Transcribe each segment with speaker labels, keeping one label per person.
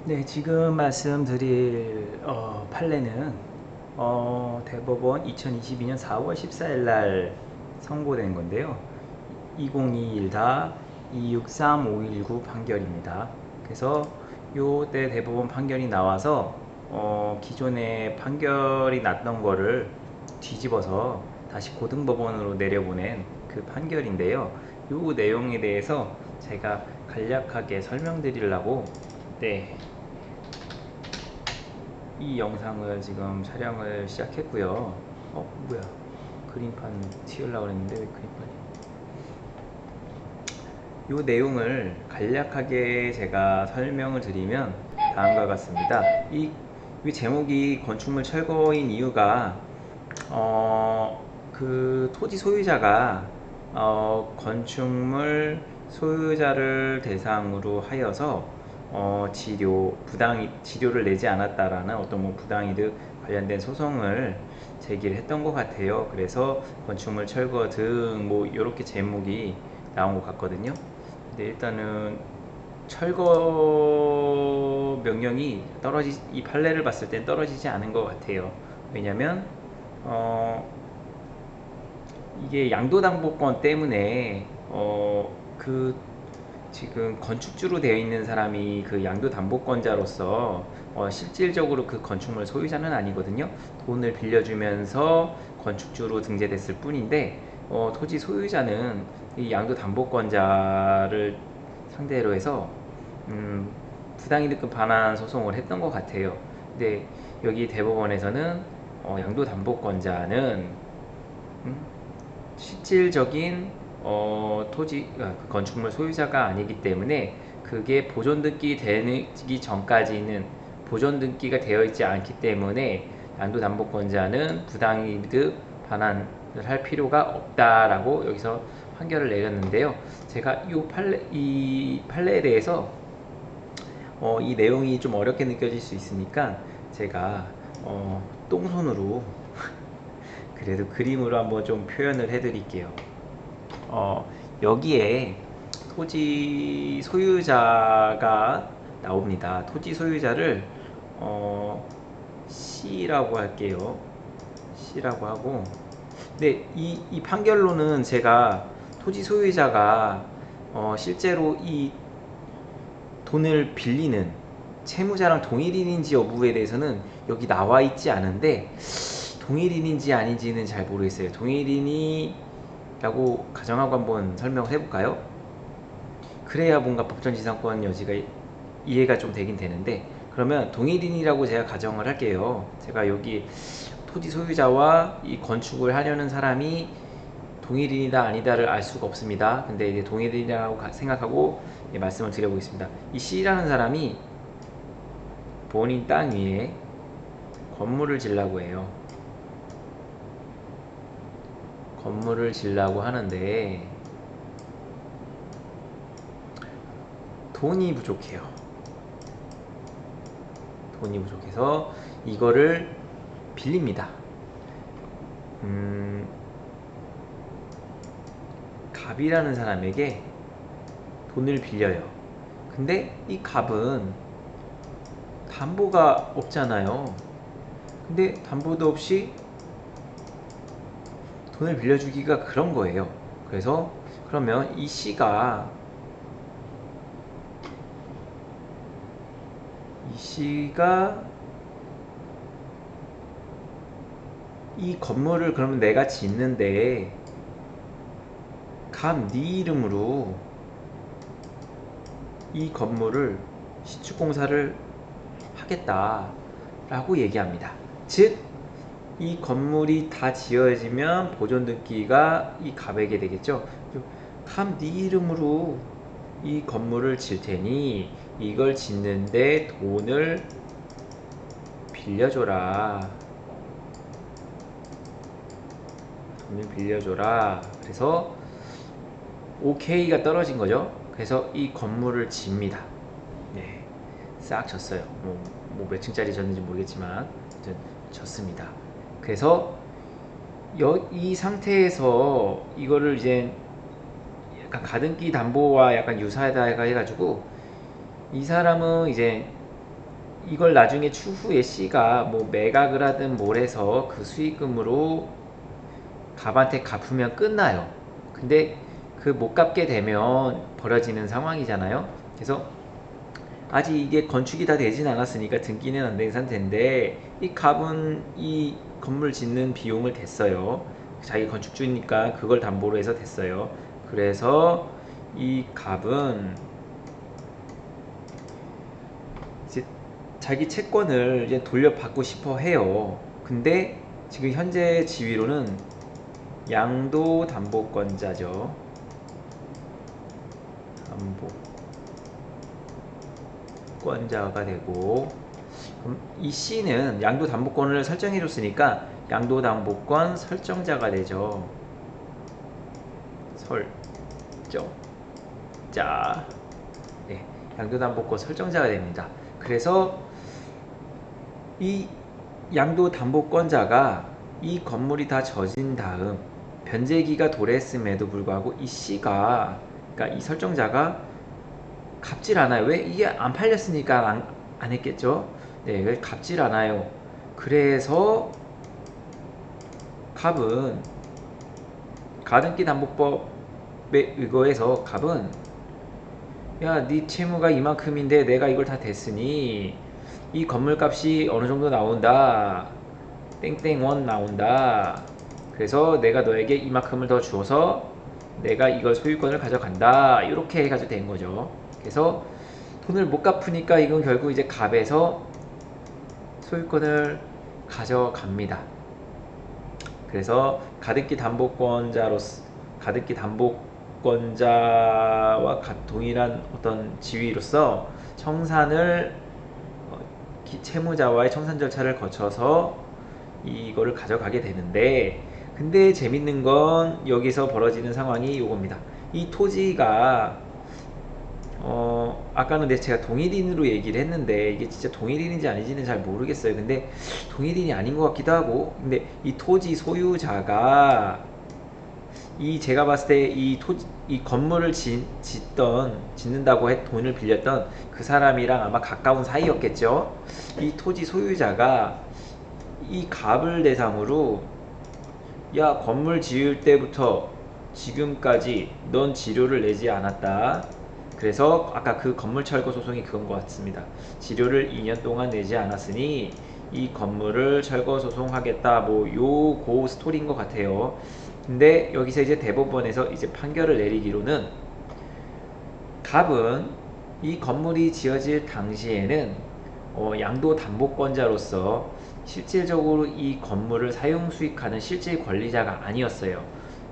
Speaker 1: 네, 지금 말씀드릴 판례는 대법원 2022년 4월 14일 날 선고된 건데요. 2021-263519 판결입니다. 그래서 요때 대법원 판결이 나와서 기존에 판결이 났던 거를 뒤집어서 다시 고등법원으로 내려보낸 그 판결인데요. 요 내용에 대해서 제가 간략하게 설명드리려고 네, 이 영상을 지금 촬영을 시작했고요. 뭐야, 그림판 튀우려고 그랬는데 왜 그림판이. 이 내용을 간략하게 제가 설명을 드리면 다음과 같습니다. 이 제목이 건축물 철거인 이유가 그 토지 소유자가 건축물 소유자를 대상으로 하여서 지료를 내지 않았다라는 어떤 뭐 부당이득 관련된 소송을 제기를 했던 것 같아요. 그래서 건축물 철거 등 뭐 이렇게 제목이 나온 것 같거든요. 근데 일단은 철거 명령이 이 판례를 봤을 땐 떨어지지 않은 것 같아요. 왜냐면 이게 양도담보권 때문에 그 지금 건축주로 되어 있는 사람이 그 양도담보권자로서 실질적으로 그 건축물 소유자는 아니거든요. 돈을 빌려주면서 건축주로 등재됐을 뿐인데 토지 소유자는 이 양도담보권자를 상대로 해서 부당이득금 반환 소송을 했던 것 같아요. 근데 여기 대법원에서는 양도담보권자는 실질적인 그 건축물 소유자가 아니기 때문에 그게 보존 등기 되기 전까지는 보존 등기가 되어 있지 않기 때문에 양도담보권자는 부당이득 반환을 할 필요가 없다라고 여기서 판결을 내렸는데요. 제가 이 판례에 대해서 이 내용이 좀 어렵게 느껴질 수 있으니까 제가 똥손으로 그래도 그림으로 한번 좀 표현을 해드릴게요. 여기에 토지 소유자가 나옵니다. 토지 소유자를 C라고 할게요. C라고 하고, 근데 이 판결로는 제가 토지 소유자가 실제로 이 돈을 빌리는 채무자랑 동일인인지 여부에 대해서는 여기 나와 있지 않은데 동일인인지 아닌지는 잘 모르겠어요. 동일인이라고 가정하고 한번 설명을 해볼까요? 그래야 뭔가 법전지상권 여지가 이해가 좀 되긴 되는데, 그러면 동일인이라고 제가 가정을 할게요. 제가 여기 토지 소유자와 이 건축을 하려는 사람이 동일인이다 아니다를 알 수가 없습니다. 근데 이제 동일인이라고 생각하고 말씀을 드려보겠습니다. 이 C라는 사람이 본인 땅 위에 건물을 지으려고 해요. 건물을 지으려고 하는데 돈이 부족해요. 돈이 부족해서 이거를 빌립니다. 갑이라는 사람에게 돈을 빌려요. 근데 이 갑은 담보가 없잖아요. 근데 담보도 없이 돈을 빌려주기가 그런 거예요. 그래서 그러면 이 C가 이 건물을 그러면 내가 짓는데 갑 네 이름으로 이 건물을 시축공사를 하겠다라고 얘기합니다. 즉, 이 건물이 다 지어지면 보존등기가 이 갑에게 되겠죠. 갑 네 이름으로 이 건물을 질 테니 이걸 짓는데 돈을 빌려줘라. 돈을 빌려줘라. 그래서 OK가 떨어진 거죠. 그래서 이 건물을 집니다. 네, 싹 졌어요. 뭐 몇 층짜리 졌는지 모르겠지만 졌습니다. 그래서 이 상태에서 이거를 이제 약간 가등기 담보와 약간 유사하다 해가지고 이 사람은 이제 이걸 나중에 추후에 C가 뭐 매각을 하든 뭘 해서 그 수익금으로 갑한테 갚으면 끝나요. 근데 그 못 갚게 되면 벌어지는 상황이잖아요. 그래서 아직 이게 건축이 다 되진 않았으니까 등기는 안 된 상태인데 이 갑은 이 건물 짓는 비용을 댔어요. 자기 건축주니까 그걸 담보로 해서 댔어요. 그래서 이 갑은 이제 자기 채권을 이제 돌려받고 싶어 해요. 근데 지금 현재 지위로는 양도담보권자죠. 담보권자가 되고, 그럼 이 C는 양도담보권을 설정해 줬으니까 양도담보권 설정자가 되죠. 설정자. 네, 양도담보권 설정자가 됩니다. 그래서 이 양도담보권자가 이 건물이 다 져진 다음 변제기가 도래했음에도 불구하고 이 C가, 그러니까 이 설정자가 갚질 않아요. 왜? 이게 안 팔렸으니까 안 했겠죠. 네, 왜 갚질 않아요. 그래서 갑은 가등기 담보법에 의거해서 갑은, 야, 네 채무가 이만큼인데 내가 이걸 다 댔으니 이 건물값이 어느 정도 나온다. 땡땡원 나온다. 그래서 내가 너에게 이만큼을 더 주어서 내가 이걸 소유권을 가져간다. 이렇게 해가지고 된 거죠. 그래서 돈을 못 갚으니까 이건 결국 이제 갑에서 소유권을 가져갑니다. 그래서 가등기 담보권자와 동일한 어떤 지위로서 청산을 채무자와의 청산 절차를 거쳐서 이거를 가져가게 되는데, 근데 재밌는 건 여기서 벌어지는 상황이 이겁니다. 이 토지가 아까는 제가 동일인으로 얘기를 했는데 이게 진짜 동일인인지 아닌지는 잘 모르겠어요. 근데 동일인이 아닌 것 같기도 하고, 근데 이 토지 소유자가 제가 봤을 때 이 건물을 짓는다고 돈을 빌렸던 그 사람이랑 아마 가까운 사이였겠죠. 이 토지 소유자가 이 갑을 대상으로, 야, 건물 지을 때부터 지금까지 넌 지료를 내지 않았다. 그래서 아까 그 건물 철거 소송이 그건 것 같습니다. 지료를 2년 동안 내지 않았으니 이 건물을 철거 소송하겠다. 뭐 요고 스토리인 것 같아요. 근데 여기서 이제 대법원에서 이제 판결을 내리기로는 갑은 이 건물이 지어질 당시에는 양도담보권자로서 실질적으로 이 건물을 사용 수익하는 실질 권리자가 아니었어요.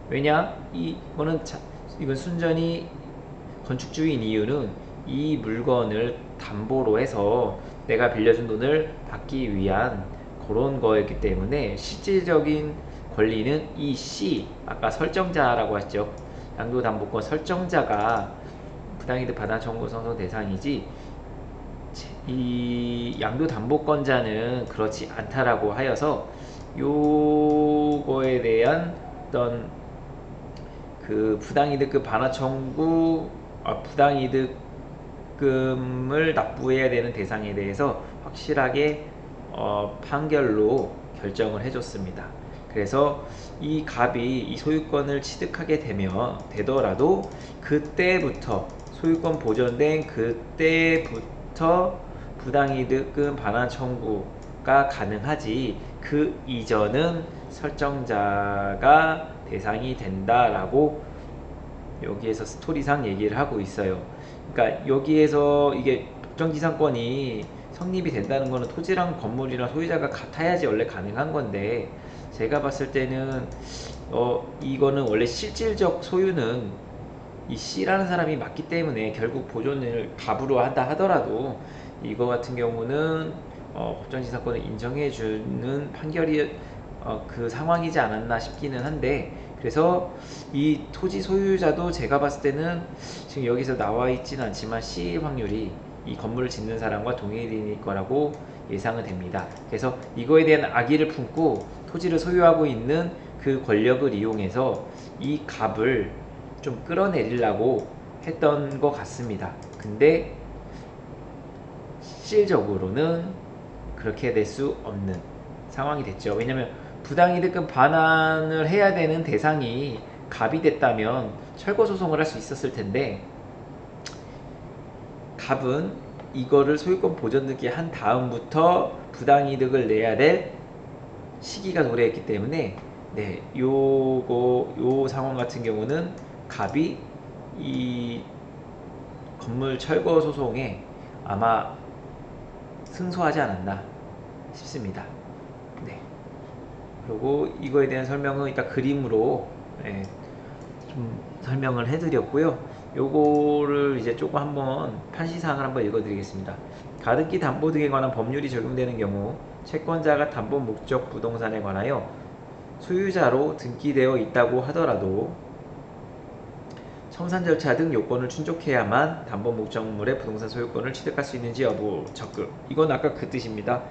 Speaker 1: 왜냐? 이건 순전히 건축주인 이유는 이 물건을 담보로 해서 내가 빌려준 돈을 받기 위한 그런 거였기 때문에 실질적인 권리는 이 C, 아까 설정자라고 했죠. 양도담보권 설정자가 부당이득 반환 청구 소송 대상이지, 이 양도담보권자는 그렇지 않다라고 하여서 요거에 대한 어떤 그 부당이득금 반환 청구, 부당이득금을 납부해야 되는 대상에 대해서 확실하게 판결로 결정을 해줬습니다. 그래서 이 갑이 이 소유권을 취득하게 되더라도 그때부터 소유권 보존된 그때부터 부당이득금 반환 청구가 가능하지, 그 이전은 설정자가 대상이 된다라고 여기에서 스토리상 얘기를 하고 있어요. 그러니까 여기에서 이게 법정지상권이 성립이 된다는 거는 토지랑 건물이랑 소유자가 같아야지 원래 가능한 건데, 제가 봤을 때는 이거는 원래 실질적 소유는 이 C라는 사람이 맞기 때문에 결국 보존을 갑으로 한다 하더라도 이거 같은 경우는 법정지상권을 인정해주는 판결이 그 상황이지 않았나 싶기는 한데, 그래서 이 토지 소유자도 제가 봤을 때는 지금 여기서 나와 있지는 않지만 C 확률이 이 건물을 짓는 사람과 동일인일 거라고 예상은 됩니다. 그래서 이거에 대한 악의를 품고 토지를 소유하고 있는 그 권력을 이용해서 이 갑을 좀 끌어내리려고 했던 것 같습니다. 근데 실질적으로는 그렇게 될 수 없는 상황이 됐죠. 왜냐면 부당이득금 반환을 해야 되는 대상이 갑이 됐다면 철거 소송을 할 수 있었을 텐데, 갑은 이거를 소유권 보전 등기 한 다음부터 부당이득을 내야 될 시기가 도래했기 때문에, 네, 요 상황 같은 경우는 갑이 이 건물 철거 소송에 아마 승소하지 않았나 싶습니다. 네. 그리고 이거에 대한 설명은 이따 그림으로, 네, 좀 설명을 해드렸고요. 요거를 이제 조금 한번 판시사항을 한번 읽어드리겠습니다. 가등기 담보 등에 관한 법률이 적용되는 경우 채권자가 담보 목적 부동산에 관하여 소유자로 등기되어 있다고 하더라도 청산 절차 등 요건을 충족해야만 담보 목적물의 부동산 소유권을 취득할 수 있는지 여부 적금. 이건 아까 그 뜻입니다.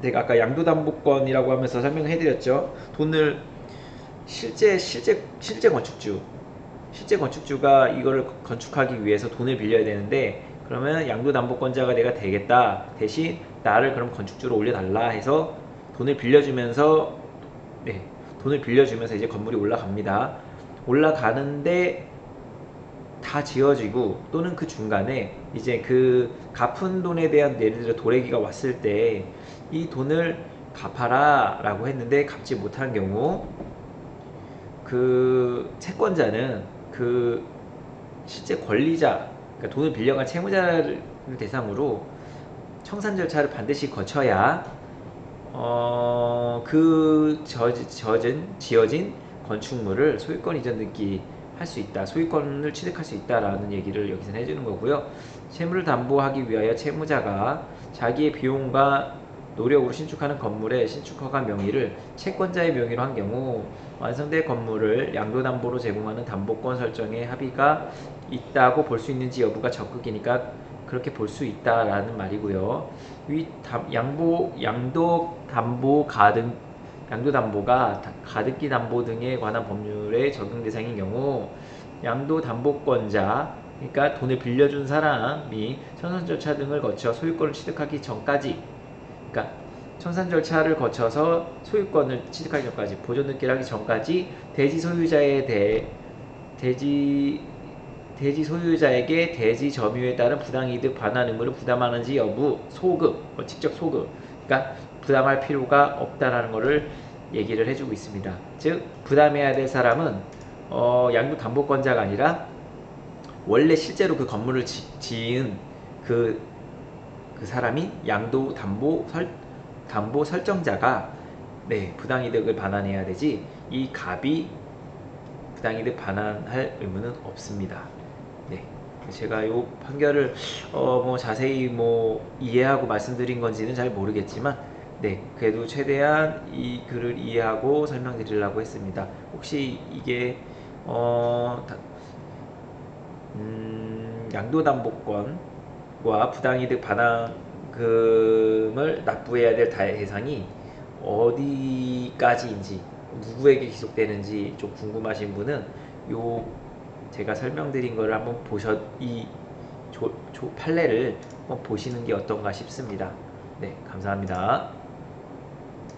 Speaker 1: 내가 아까 양도담보권이라고 하면서 설명해드렸죠. 돈을 실제 건축주가 이거를 건축하기 위해서 돈을 빌려야 되는데, 그러면 양도담보권자가 내가 되겠다, 대신 나를 그럼 건축주로 올려달라 해서 돈을 빌려주면서, 네, 돈을 빌려주면서 이제 건물이 올라갑니다. 올라가는데 다 지어지고, 또는 그 중간에 이제 그 갚은 돈에 대한 예를 들어 도래기가 왔을 때 이 돈을 갚아라 라고 했는데 갚지 못한 경우, 그 채권자는 그 실제 권리자, 그러니까 돈을 빌려간 채무자를 대상으로 청산 절차를 반드시 거쳐야 지어진 건축물을 소유권 이전 등기 할 수 있다, 소유권을 취득할 수 있다라는 얘기를 여기서 해주는 거고요. 채무를 담보하기 위하여 채무자가 자기의 비용과 노력으로 신축하는 건물의 신축허가 명의를 채권자의 명의로 한 경우 완성된 건물을 양도담보로 제공하는 담보권 설정에 합의가 있다고 볼 수 있는지 여부가 적극이니까 그렇게 볼 수 있다라는 말이고요. 이 양도담보가 가등기 담보 등에 관한 법률의 적용 대상인 경우 양도담보권자, 그러니까 돈을 빌려준 사람이 청산 절차 등을 거쳐 소유권을 취득하기 전까지, 그러니까 청산 절차를 거쳐서 소유권을 취득하기 전까지, 보존 등기를 하기 전까지 대지 소유자에게 대지 점유에 따른 부당이득 반환 의무를 부담하는지 여부, 소급, 직접 소급, 그러니까 부담할 필요가 없다라는 것을 얘기를 해주고 있습니다. 즉 부담해야 될 사람은 양도담보권자가 아니라 원래 실제로 그 건물을 지은 그 사람인 담보 설정자가, 네, 부당이득을 반환해야 되지, 이 갑이 부당이득 반환할 의무는 없습니다. 네, 제가 이 판결을 자세히 이해하고 말씀드린 건지는 잘 모르겠지만, 네, 그래도 최대한 이 글을 이해하고 설명드리려고 했습니다. 혹시 이게 양도담보권과 부당이득 반환금을 납부해야 될 대상이 어디까지인지, 누구에게 기속되는지 좀 궁금하신 분은 요 제가 설명드린 거를 한번 이 판례를 한번 보시는 게 어떤가 싶습니다. 네, 감사합니다.